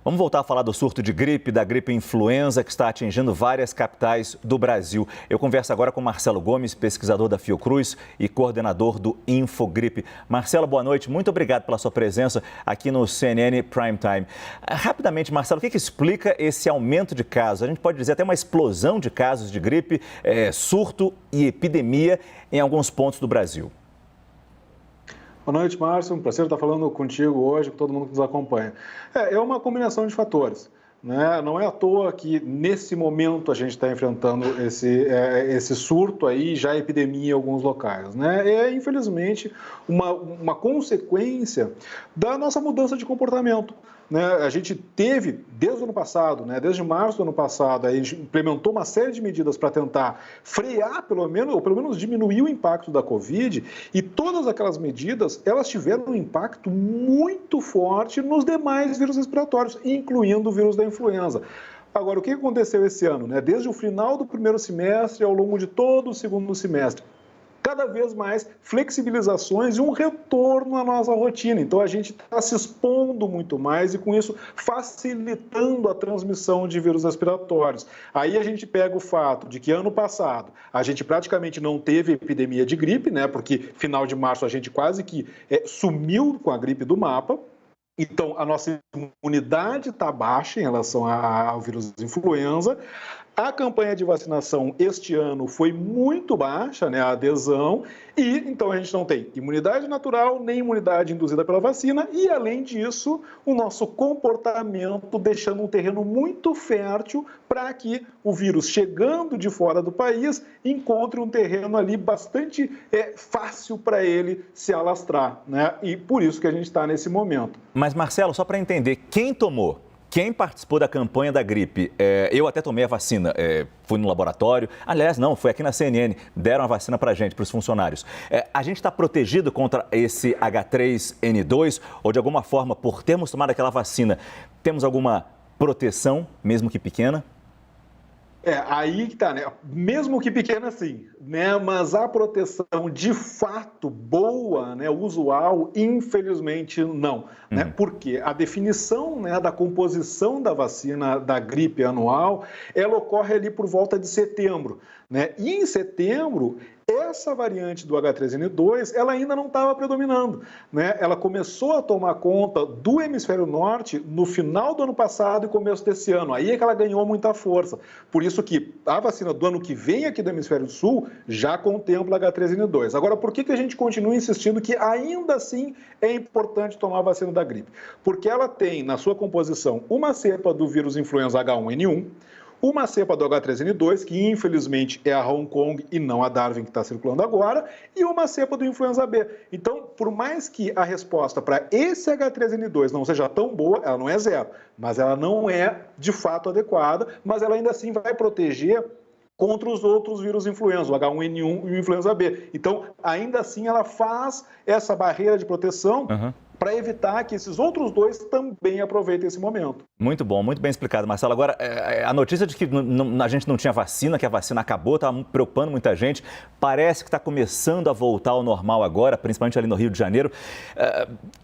Vamos voltar a falar do surto de gripe, da gripe influenza que está atingindo várias capitais do Brasil. Eu converso agora com Marcelo Gomes, pesquisador da Fiocruz e coordenador do Infogripe. Marcelo, boa noite. Muito obrigado pela sua presença aqui no CNN Prime Time. Rapidamente, Marcelo, o que explica esse aumento de casos? A gente pode dizer até uma explosão de casos de gripe, surto e epidemia em alguns pontos do Brasil. Boa noite, Márcio. Um prazer estar falando contigo hoje, com todo mundo que nos acompanha. É uma combinação de fatores, né? Não é à toa que, nesse momento, a gente está enfrentando esse surto aí, já epidemia em alguns locais, né? É, infelizmente, uma consequência da nossa mudança de comportamento. Né, a gente teve, desde o ano passado, né, desde março do ano passado, a gente implementou uma série de medidas para tentar frear, pelo menos diminuir o impacto da Covid, e todas aquelas medidas, elas tiveram um impacto muito forte nos demais vírus respiratórios, incluindo o vírus da influenza. Agora, o que aconteceu esse ano? Né? Desde o final do primeiro semestre ao longo de todo o segundo semestre, cada vez mais flexibilizações e um retorno à nossa rotina. Então, a gente está se expondo muito mais e, com isso, facilitando a transmissão de vírus respiratórios. Aí a gente pega o fato de que, ano passado, a gente praticamente não teve epidemia de gripe, né? Porque, final de março, a gente quase que sumiu com a gripe do mapa. Então, a nossa imunidade está baixa em relação ao vírus influenza. A campanha de vacinação este ano foi muito baixa, né, a adesão, e então a gente não tem imunidade natural nem imunidade induzida pela vacina, e além disso, o nosso comportamento deixando um terreno muito fértil para que o vírus, chegando de fora do país, encontre um terreno ali bastante fácil para ele se alastrar, né? E por isso que a gente está nesse momento. Mas, Marcelo, só para entender, quem tomou? Quem participou da campanha da gripe? Eu até tomei a vacina, fui no laboratório. Aliás, não, foi aqui na CNN, deram a vacina para a gente, para os funcionários. A gente está protegido contra esse H3N2 ou, de alguma forma, por termos tomado aquela vacina, temos alguma proteção, mesmo que pequena? Aí que tá, né? Mesmo que pequena, sim, né? Mas a proteção de fato boa, né? Usual, infelizmente não, né? Porque a definição, né, da composição da vacina da gripe anual, ela ocorre ali por volta de setembro, né? E em setembro, essa variante do H3N2, ela ainda não estava predominando, né? Ela começou a tomar conta do hemisfério norte no final do ano passado e começo desse ano. Aí é que ela ganhou muita força. Por isso que a vacina do ano que vem aqui do hemisfério sul já contempla H3N2. Agora, por que a gente continua insistindo que ainda assim é importante tomar a vacina da gripe? Porque ela tem na sua composição uma cepa do vírus influenza H1N1, uma cepa do H3N2, que infelizmente é a Hong Kong e não a Darwin que está circulando agora, e uma cepa do influenza B. Então, por mais que a resposta para esse H3N2 não seja tão boa, ela não é zero, mas ela não é de fato adequada, mas ela ainda assim vai proteger contra os outros vírus influenza, o H1N1 e o influenza B. Então, ainda assim, ela faz essa barreira de proteção para evitar que esses outros dois também aproveitem esse momento. Muito bom, muito bem explicado, Marcelo. Agora, a notícia de que a gente não tinha vacina, que a vacina acabou, estava preocupando muita gente. Parece que está começando a voltar ao normal agora, principalmente ali no Rio de Janeiro.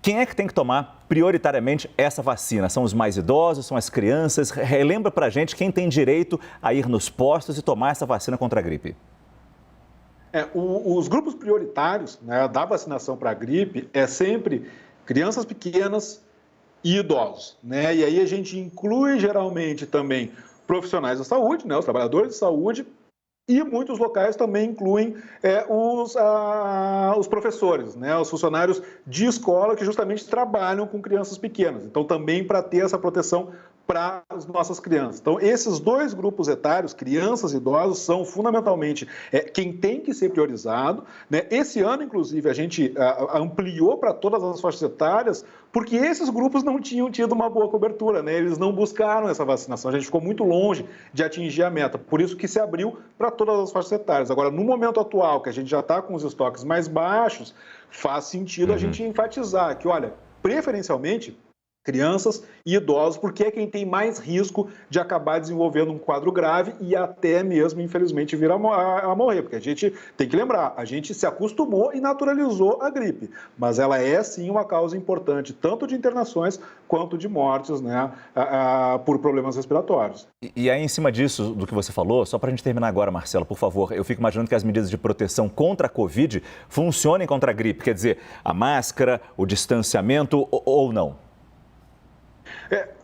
Quem é que tem que tomar prioritariamente essa vacina? São os mais idosos, são as crianças? Relembra para a gente quem tem direito a ir nos postos e tomar essa vacina contra a gripe. Os grupos prioritários, né, da vacinação para a gripe é sempre crianças pequenas e idosos, né? E aí a gente inclui geralmente também profissionais da saúde, né? Os trabalhadores de saúde, e muitos locais também incluem os professores, né? Os funcionários de escola que justamente trabalham com crianças pequenas. Então, também para ter essa proteção para as nossas crianças. Então, esses dois grupos etários, crianças e idosos, são fundamentalmente quem tem que ser priorizado, né? Esse ano, inclusive, a gente ampliou para todas as faixas etárias, porque esses grupos não tinham tido uma boa cobertura, né? Eles não buscaram essa vacinação, a gente ficou muito longe de atingir a meta, por isso que se abriu para todas as faixas etárias. Agora, no momento atual, que a gente já está com os estoques mais baixos, faz sentido a gente enfatizar que, olha, preferencialmente, crianças e idosos, porque é quem tem mais risco de acabar desenvolvendo um quadro grave e até mesmo, infelizmente, vir a morrer. Porque a gente tem que lembrar, a gente se acostumou e naturalizou a gripe, mas ela é sim uma causa importante, tanto de internações quanto de mortes, né, por problemas respiratórios. E aí, em cima disso, do que você falou, só para a gente terminar agora, Marcelo, por favor, eu fico imaginando que as medidas de proteção contra a Covid funcionem contra a gripe, quer dizer, a máscara, o distanciamento ou não?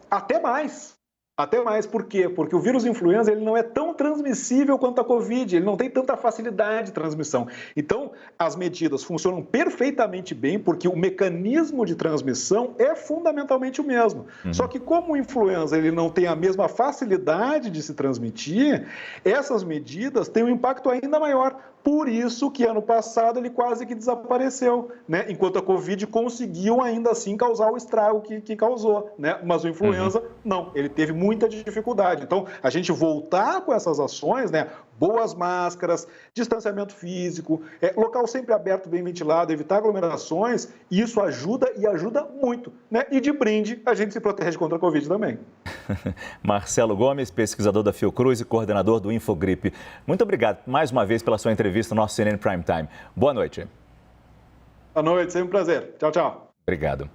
Até mais. Até mais, por quê? Porque o vírus influenza ele não é tão transmissível quanto a Covid, ele não tem tanta facilidade de transmissão. Então, as medidas funcionam perfeitamente bem, porque o mecanismo de transmissão é fundamentalmente o mesmo. Só que como o influenza ele não tem a mesma facilidade de se transmitir, essas medidas têm um impacto ainda maior. Por isso que ano passado ele quase que desapareceu, né? Enquanto a Covid conseguiu ainda assim causar o estrago que causou, né? Mas o influenza, não, ele teve muita dificuldade. Então, a gente voltar com essas ações, né? Boas máscaras, distanciamento físico, local sempre aberto, bem ventilado, evitar aglomerações, isso ajuda e ajuda muito, né? E de brinde, a gente se protege contra a Covid também. Marcelo Gomes, pesquisador da Fiocruz e coordenador do Infogripe. Muito obrigado mais uma vez pela sua entrevista no nosso CNN Prime Time. Boa noite. Boa noite, sempre um prazer. Tchau, tchau. Obrigado.